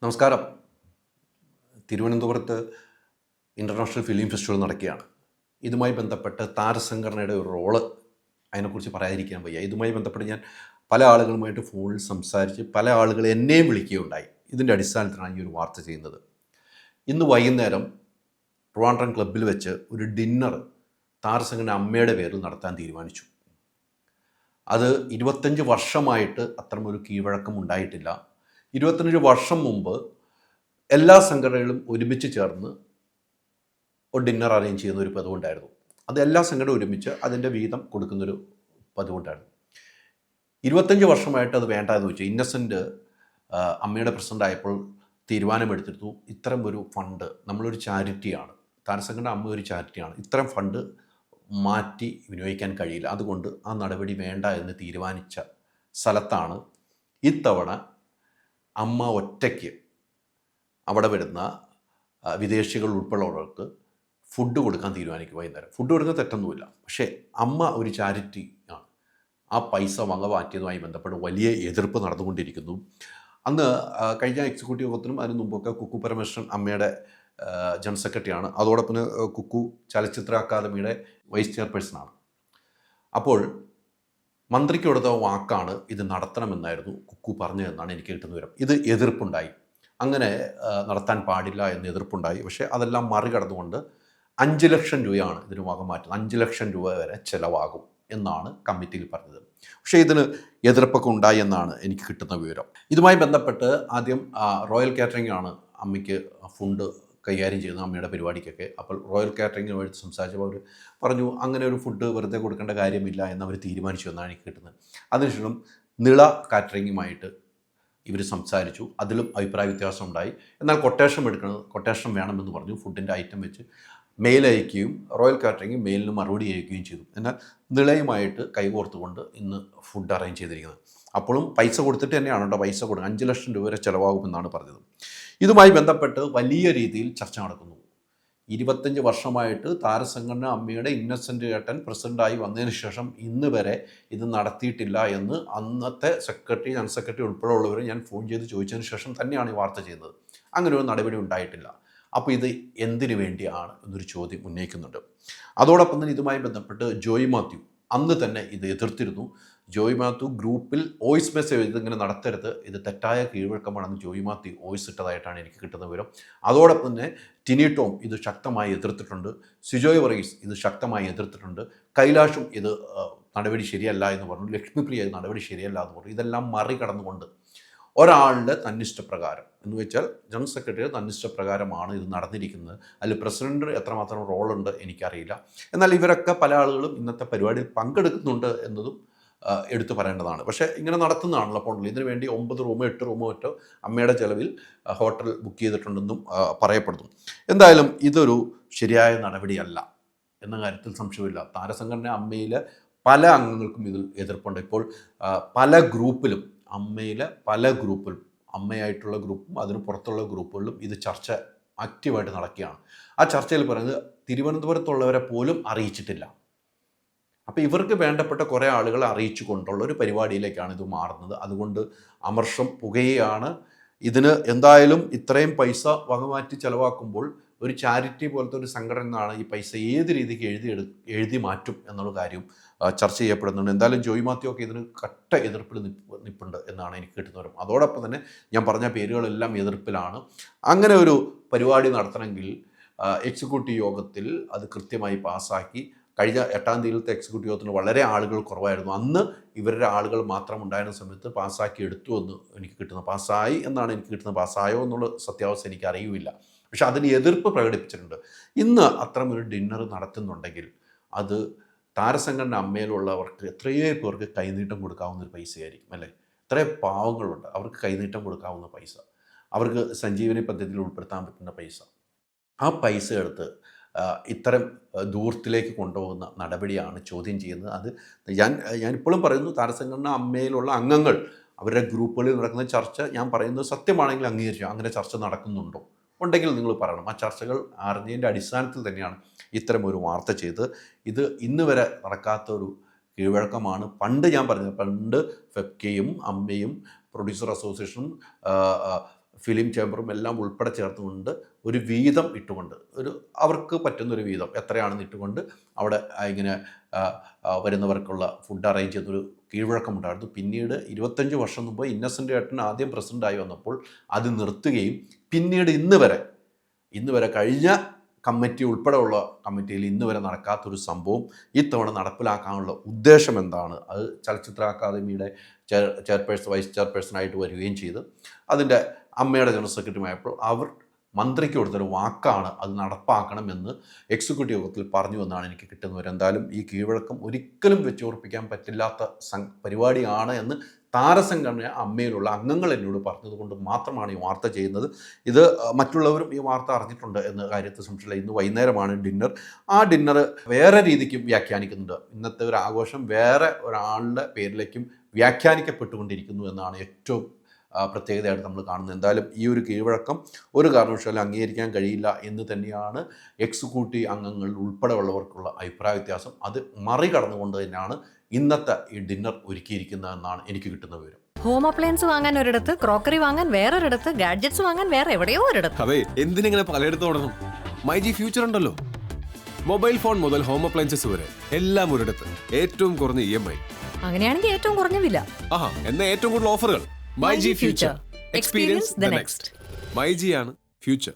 നമസ്കാരം. തിരുവനന്തപുരത്ത് international film festival നടക്കുകയാണ്. ഇതുമായി ബന്ധപ്പെട്ട് താരസംഘടനയുടെ ഒരു റോള് അതിനെക്കുറിച്ച് പറയാതിരിക്കാൻ വയ്യ. ഇതുമായി ബന്ധപ്പെട്ട് ഞാൻ പല ആളുകളുമായിട്ട് ഫോണിൽ സംസാരിച്ച് പല ആളുകൾ എന്നെയും വിളിക്കുകയുണ്ടായി. ഇതിൻ്റെ അടിസ്ഥാനത്തിലാണ് ഈ ഒരു വാർത്ത ചെയ്യുന്നത്. ഇന്ന് വൈകുന്നേരം ട്രിവാൻഡ്രം ക്ലബ്ബിൽ വെച്ച് ഒരു ഡിന്നർ താരസംഘടന അമ്മയുടെ പേരിൽ നടത്താൻ തീരുമാനിച്ചു. അത് 25 വർഷമായിട്ട് അത്തരമൊരു കീഴ്വഴക്കം ഉണ്ടായിട്ടില്ല. 25 വർഷം മുമ്പ് എല്ലാ സംഘടനകളും ഒരുമിച്ച് ചേർന്ന് ഒരു ഡിന്നർ അറേഞ്ച് ചെയ്യുന്ന ഒരു പതിവുണ്ടായിരുന്നു. അത് എല്ലാ സംഘടനയും ഒരുമിച്ച് അതിൻ്റെ വീതം കൊടുക്കുന്നൊരു പതിവുണ്ടായിരുന്നു. 25 വർഷമായിട്ട് അത് വേണ്ട എന്ന് വെച്ചു. ഇന്നസെൻ്റ് അമ്മയുടെ പ്രസിഡൻ്റ് ആയപ്പോൾ തീരുമാനമെടുത്തിരുന്നു, ഇത്തരം ഒരു ഫണ്ട്, നമ്മളൊരു ചാരിറ്റിയാണ്, താരസംഘടന അമ്മ ഒരു ചാരിറ്റിയാണ്, ഇത്തരം ഫണ്ട് മാറ്റി വിനിയോഗിക്കാൻ കഴിയില്ല, അതുകൊണ്ട് ആ നടപടി വേണ്ട എന്ന് തീരുമാനിച്ച സ്ഥലത്താണ് ഇത്തവണ അമ്മ ഒറ്റയ്ക്ക് അവിടെ വരുന്ന വിദേശികൾ ഉൾപ്പെടെയുള്ളവർക്ക് ഫുഡ് കൊടുക്കാൻ തീരുമാനിക്കും. വൈകുന്നേരം ഫുഡ് കൊടുക്കാൻ തെറ്റൊന്നുമില്ല, പക്ഷേ അമ്മ ഒരു ചാരിറ്റി ആണ്. ആ പൈസ മാറ്റിയതുമായി ബന്ധപ്പെട്ട് വലിയ എതിർപ്പ് നടന്നുകൊണ്ടിരിക്കുന്നു. അന്ന് കഴിഞ്ഞ എക്സിക്യൂട്ടീവ് യോഗത്തിനും അതിന് മുമ്പൊക്കെ കുക്കു പരമേശ്വരൻ അമ്മയുടെ ജനറൽ സെക്രട്ടറിയാണ്. അതോടൊപ്പം കുക്കു ചലച്ചിത്ര അക്കാദമിയുടെ വൈസ് ചെയർപേഴ്സണാണ്. അപ്പോൾ മന്ത്രിക്ക് കൊടുത്ത വാക്കാണ് ഇത് നടത്തണമെന്നായിരുന്നു കുക്കു പറഞ്ഞതെന്നാണ് എനിക്ക് കിട്ടുന്ന വിവരം. ഇത് എതിർപ്പുണ്ടായി, അങ്ങനെ നടത്താൻ പാടില്ല എന്ന് എതിർപ്പുണ്ടായി. പക്ഷേ അതെല്ലാം മറികടന്നുകൊണ്ട് 5 ലക്ഷം രൂപയാണ് ഇതിന് വക മാറ്റുന്നത്. 5 ലക്ഷം രൂപ വരെ ചിലവാകും എന്നാണ് കമ്മിറ്റിയിൽ പറഞ്ഞത്. പക്ഷേ ഇതിന് എതിർപ്പൊക്കെ ഉണ്ടായി എന്നാണ് എനിക്ക് കിട്ടുന്ന വിവരം. ഇതുമായി ബന്ധപ്പെട്ട് ആദ്യം റോയൽ കാറ്ററിംഗ് ആണ് അമ്മയ്ക്ക് ഫുഡ് കൈകാര്യം ചെയ്യുന്നത്, അമ്മയുടെ പരിപാടിക്കൊക്കെ. അപ്പോൾ റോയൽ കാറ്ററിംഗുമായിട്ട് സംസാരിച്ചപ്പോൾ അവർ പറഞ്ഞു അങ്ങനെ ഒരു ഫുഡ് വെറുതെ കൊടുക്കേണ്ട കാര്യമില്ല എന്നവർ തീരുമാനിച്ചു എന്നാണ് എനിക്ക് കിട്ടുന്നത്. അതിനുശേഷം നിള കാറ്ററിംഗുമായിട്ട് ഇവർ സംസാരിച്ചു, അതിലും അഭിപ്രായ വ്യത്യാസം ഉണ്ടായി. എന്നാൽ കൊട്ടേഷൻ വേണമെന്ന് പറഞ്ഞു. ഫുഡിൻ്റെ ഐറ്റം വെച്ച് മെയിൽ അയക്കുകയും റോയൽ കാറ്ററിംഗ് മെയിലിന് മറുപടി അയക്കുകയും ചെയ്തു. എന്നാൽ നിളയുമായിട്ട് കൈകോർത്തുകൊണ്ട് ഇന്ന് ഫുഡ് അറേഞ്ച് ചെയ്തിരിക്കുന്നത്. അപ്പോഴും പൈസ കൊടുത്തിട്ട് തന്നെയാണ് കേട്ടോ, പൈസ കൊടുക്കുക. 5 ലക്ഷം രൂപ വരെ ചിലവാകുമെന്നാണ് പറഞ്ഞത്. ഇതുമായി ബന്ധപ്പെട്ട് വലിയ രീതിയിൽ ചർച്ച നടക്കുന്നു. 25 വർഷമായിട്ട് താരസംഘടന അമ്മയുടെ ഇന്നസെൻ്റ് ഏട്ടൻ പ്രസിഡൻ്റായി വന്നതിന് ശേഷം ഇന്ന് വരെ ഇത് നടത്തിയിട്ടില്ല എന്ന് അന്നത്തെ സെക്രട്ടറി, ജനറൽ സെക്രട്ടറി ഉൾപ്പെടെയുള്ളവർ ഞാൻ ഫോൺ ചെയ്ത് ചോദിച്ചതിന് ശേഷം തന്നെയാണ് ഈ വാർത്ത ചെയ്യുന്നത്. അങ്ങനെ ഒരു നടപടി ഉണ്ടായിട്ടില്ല. അപ്പോൾ ഇത് എന്തിനു വേണ്ടിയാണ് എന്നൊരു ചോദ്യം ഉന്നയിക്കുന്നുണ്ട്. അതോടൊപ്പം തന്നെ ഇതുമായി ബന്ധപ്പെട്ട് ജോയ് മാത്യു അന്ന് തന്നെ ഇത് എതിർത്തിരുന്നു. ജോയ് മാത്യു ഗ്രൂപ്പിൽ വോയിസ് മെസ്സേജ് ഇതിങ്ങനെ നടത്തരുത്, ഇത് തെറ്റായ കീഴ്വഴക്കമാണെന്ന് ജോയ് മാത്യു വോയിസ് ഇട്ടതായിട്ടാണ് എനിക്ക് കിട്ടുന്ന വിവരം. അതോടൊപ്പം തന്നെ ടിനി ടോം ഇത് ശക്തമായി എതിർത്തിട്ടുണ്ട്. സിജോയ് വർഗീസ് ഇത് ശക്തമായി എതിർത്തിട്ടുണ്ട്. കൈലാഷും ഇത് നടപടി ശരിയല്ല എന്ന് പറഞ്ഞു. ലക്ഷ്മിപ്രിയ നടപടി ശരിയല്ല എന്ന് പറഞ്ഞു. ഇതെല്ലാം മറികടന്നുകൊണ്ട് ഒരാളുടെ തന്നിഷ്ടപ്രകാരം എന്ന് വെച്ചാൽ ജനറൽ സെക്രട്ടറി തന്നിഷ്ടപ്രകാരമാണ് ഇത് നടന്നിരിക്കുന്നത്. അതിൽ പ്രസിഡന്റ് എത്രമാത്രം റോളുണ്ട് എനിക്കറിയില്ല. എന്നാൽ ഇവരൊക്കെ പല ആളുകളും ഇന്നത്തെ പരിപാടിയിൽ പങ്കെടുക്കുന്നുണ്ട് എന്നതും എടുത്തു പറയേണ്ടതാണ്. പക്ഷേ ഇങ്ങനെ നടത്തുന്നതാണല്ലോ. അപ്പോൾ ഇതിനു വേണ്ടി 9 റൂമോ 8 റൂമോ മറ്റോ അമ്മയുടെ ചെലവിൽ ഹോട്ടൽ ബുക്ക് ചെയ്തിട്ടുണ്ടെന്നും പറയപ്പെടുന്നു. എന്തായാലും ഇതൊരു ശരിയായ നടപടിയല്ല എന്ന കാര്യത്തിൽ സംശയമില്ല. താരസംഘടന അമ്മയിലെ പല അംഗങ്ങൾക്കും ഇതിൽ എതിർപ്പുണ്ട്. ഇപ്പോൾ പല ഗ്രൂപ്പിലും അമ്മയിലെ പല ഗ്രൂപ്പിലും അമ്മയായിട്ടുള്ള ഗ്രൂപ്പും അതിന് പുറത്തുള്ള ഗ്രൂപ്പുകളിലും ഇത് ചർച്ച ആക്റ്റീവായിട്ട് നടക്കുകയാണ്. ആ ചർച്ചയിൽ പറയുന്നത് തിരുവനന്തപുരത്തുള്ളവരെ പോലും അറിയിച്ചിട്ടില്ല. അപ്പോൾ ഇവർക്ക് വേണ്ടപ്പെട്ട കുറേ ആളുകളെ അറിയിച്ചു കൊണ്ടുള്ള ഒരു പരിപാടിയിലേക്കാണ് ഇത് മാറുന്നത്. അതുകൊണ്ട് അമർഷം പുകയാണ്. ഇതിന് എന്തായാലും ഇത്രയും പൈസ വകമാറ്റി ചിലവാക്കുമ്പോൾ ഒരു ചാരിറ്റി പോലത്തെ ഒരു സംഘടന എന്നാണ് ഈ പൈസ ഏത് രീതിക്ക് എഴുതി മാറ്റും എന്നുള്ള കാര്യം ചർച്ച ചെയ്യപ്പെടുന്നുണ്ട്. എന്തായാലും ജോയ് മാത്യു ഒക്കെ ഇതിന് കട്ട എതിർപ്പിൽ നിൽപ്പുണ്ട് എന്നാണ് എനിക്ക് കിട്ടുന്നവരും. അതോടൊപ്പം തന്നെ ഞാൻ പറഞ്ഞ പേരുകളെല്ലാം എതിർപ്പിലാണ്. അങ്ങനെ ഒരു പരിപാടി നടത്തണമെങ്കിൽ എക്സിക്യൂട്ടീവ് യോഗത്തിൽ അത് കൃത്യമായി പാസ്സാക്കി. കഴിഞ്ഞ 8-ാം തീയതിയിലത്തെ എക്സിക്യൂട്ടീവ് യോഗത്തിന് വളരെ ആളുകൾ കുറവായിരുന്നു. അന്ന് ഇവരുടെ ആളുകൾ മാത്രം ഉണ്ടായിരുന്ന സമയത്ത് പാസ്സാക്കി എടുത്തു എന്ന് എനിക്ക് കിട്ടുന്നത്. പാസ്സായി എന്നാണ് എനിക്ക് കിട്ടുന്നത്. പാസ്സായോ എന്നുള്ള സത്യാവസ്ഥ എനിക്ക് അറിയില്ല. പക്ഷെ അതിന് എതിർപ്പ് പ്രകടിപ്പിച്ചിട്ടുണ്ട്. ഇന്ന് അത്തരമൊരു ഡിന്നർ നടത്തുന്നുണ്ടെങ്കിൽ അത് താരസംഘടന അമ്മയിലുള്ളവർക്ക് എത്രയോ പേർക്ക് കൈനീട്ടം കൊടുക്കാവുന്ന ഒരു പൈസയായിരിക്കും അല്ലേ. എത്രയോ പാവങ്ങളുണ്ട്, അവർക്ക് കൈനീട്ടം കൊടുക്കാവുന്ന പൈസ, അവർക്ക് സഞ്ജീവനി പദ്ധതിയിൽ ഉൾപ്പെടുത്താൻ പറ്റുന്ന പൈസ. ആ പൈസ എടുത്ത് ഇത്തരം ദൂരത്തിലേക്ക് കൊണ്ടുപോകുന്ന നടപടിയാണ് ചോദ്യം ചെയ്യുന്നത്. അത് ഞാനിപ്പോഴും പറയുന്നു, താരസംഘടന അമ്മയിലുള്ള അംഗങ്ങൾ അവരുടെ ഗ്രൂപ്പുകളിൽ നടക്കുന്ന ചർച്ച ഞാൻ പറയുന്നത് സത്യമാണെങ്കിൽ അംഗീകരിച്ചു. അങ്ങനെ ചർച്ച നടക്കുന്നുണ്ടോ? ഉണ്ടെങ്കിൽ നിങ്ങൾ പറയണം. ആ ചർച്ചകൾ അറിഞ്ഞതിൻ്റെ അടിസ്ഥാനത്തിൽ തന്നെയാണ് ഇത്തരം ഒരു വാർത്ത ചെയ്ത്. ഇത് ഇന്ന് വരെ നടക്കാത്തൊരു കീഴ്വഴക്കമാണ്. പണ്ട് ഞാൻ പറഞ്ഞത്, പണ്ട് ഫെഫ്കയും അമ്മയും പ്രൊഡ്യൂസർ അസോസിയേഷനും ഫിലിം ചേംബറും എല്ലാം ഉൾപ്പെടെ ചേർത്തുകൊണ്ട് ഒരു വീതം ഇട്ടുകൊണ്ട് അവർക്ക് പറ്റുന്നൊരു വീതം എത്രയാണെന്ന് ഇട്ടുകൊണ്ട് അവിടെ ഇങ്ങനെ വരുന്നവർക്കുള്ള ഫുഡ് അറേഞ്ച് ചെയ്യുന്നൊരു കീഴ്വഴക്കമുണ്ടായിരുന്നു. പിന്നീട് 25 വർഷം മുമ്പ് ഇന്നസെൻ്റ് ഏട്ടൻ ആദ്യം പ്രസിഡൻ്റായി വന്നപ്പോൾ അത് നിർത്തുകയും പിന്നീട് ഇന്ന് വരെ കഴിഞ്ഞ കമ്മിറ്റി ഉൾപ്പെടെയുള്ള കമ്മിറ്റിയിൽ ഇന്ന് വരെ നടക്കാത്തൊരു സംഭവം ഇത്തവണ നടപ്പിലാക്കാനുള്ള ഉദ്ദേശം എന്താണ്, അത് ചലച്ചിത്ര അക്കാദമിയുടെ വൈസ് ചെയർപേഴ്സണായിട്ട് വരികയും ചെയ്ത് അതിൻ്റെ അമ്മയുടെ ജനറൽ സെക്രട്ടറി ആയപ്പോൾ അവർ മന്ത്രിക്ക് കൊടുത്തൊരു വാക്കാണ് അത് നടപ്പാക്കണമെന്ന് എക്സിക്യൂട്ടീവ് യോഗത്തിൽ പറഞ്ഞു എന്നാണ് എനിക്ക് കിട്ടുന്നവർ. എന്തായാലും ഈ കീഴ്വഴക്കം ഒരിക്കലും വെച്ചുറപ്പിക്കാൻ പറ്റില്ലാത്ത പരിപാടിയാണ് എന്ന് താരസംഘടന അമ്മയിലുള്ള അംഗങ്ങൾ എന്നോട് പറഞ്ഞതുകൊണ്ട് മാത്രമാണ് ഈ വാർത്ത ചെയ്യുന്നത്. ഇത് മറ്റുള്ളവരും ഈ വാർത്ത അറിഞ്ഞിട്ടുണ്ട് എന്ന കാര്യത്തിൽ സംശയമില്ല. ഇന്ന് വൈകുന്നേരമാണ് ഡിന്നർ. ആ ഡിന്നർ വേറെ രീതിക്കും വ്യാഖ്യാനിക്കുന്നുണ്ട്. ഇന്നത്തെ ഒരു ആഘോഷം വേറെ ഒരാളുടെ പേരിലേക്കും വ്യാഖ്യാനിക്കപ്പെട്ടുകൊണ്ടിരിക്കുന്നു എന്നാണ് ഏറ്റവും പ്രത്യേകതയായിട്ട് നമ്മൾ കാണുന്നത്. എന്തായാലും ഈ ഒരു കീഴ്വഴക്കം ഒരു കാരണവശാലും അംഗീകരിക്കാൻ കഴിയില്ല എന്ന് തന്നെയാണ് എക്സിക്യൂട്ടീവ് അംഗങ്ങൾ ഉൾപ്പെടെയുള്ളവർക്കുള്ള അഭിപ്രായ വ്യത്യാസം. അത് മറികടന്നുകൊണ്ട് തന്നെയാണ് ഇന്നത്തെ ഈ ഡിന്നർ ഒരുക്കിയിരിക്കുന്നതെന്നാണ് എനിക്ക് കിട്ടുന്ന വിവരം. ഹോം അപ്ലയൻസ് വാങ്ങാൻ ഒരിടത്ത്, ക്രോക്കറി വാങ്ങാൻ വേറൊരിടത്ത്, ഗാഡ്ജറ്റ്സ് വാങ്ങാൻ വേറെ എവിടെയോ ഒരിടത്ത്. അതെ, എന്തിനെങ്ങനെ പലയിടത്തും ഓടണം? മൈജി ഫ്യൂച്ചർ ഉണ്ടല്ലോ. മൊബൈൽ ഫോൺ മുതൽ ഹോം അപ്ലയൻസസ് വരെ എല്ലാം ഒരിടത്ത്, ഏറ്റവും കുറഞ്ഞ EMI. അങ്ങനെയാണെങ്കിൽ ഏറ്റവും കുറഞ്ഞ വില. ആഹാ, എന്നാ ഏറ്റവും കൂടുതൽ ഓഫറുകൾ. MyG future, experience the next. MyG ആണ് ഫ്യൂച്ചർ.